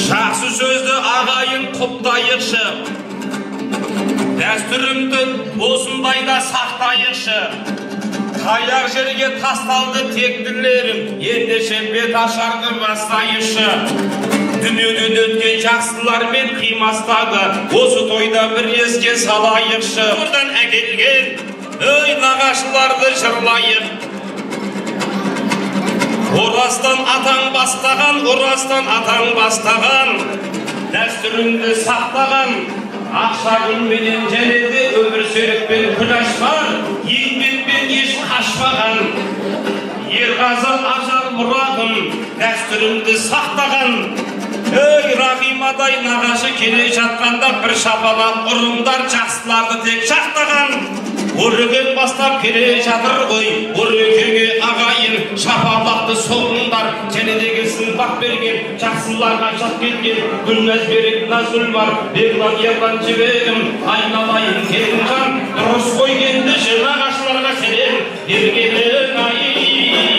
Жақсы сөзді ағайын құптайықшы, дәстүрімді осындайда сақтайықшы. Қаяқ жерге тасталды тектілерім, ендеше бет ашарды бастайықшы. Дүниеден өткен жақсылармен қимастады, осы тойда бір еске салайықшы. Buradan әкелген өй нағашыларды жырлайық. Орастан атаң бастаған, дәстүріңді сақтаған, ақша гүлменен және де өмір сүрекпен күн ашқан, еңбекпен еш қашпаған. Ерғазы ажар мұратым, дәстүріңді сақтаған. Ей Рахимадай нағашы келе жатқанда бір шапалақ ұрыңдар, жақсыларды тек жақтаған. Өріген бастап келе жатыр ғой, өрекеге ағайын шапалақты соғыңдар. Және дегесін бақ берген, жақсыларға жат келген, гүлнәз берек назгүл бар, беглан ерлан жібегім, айналайын келінжан, дұрыс қой ендеше нағашыларға сенен, ергелің айын.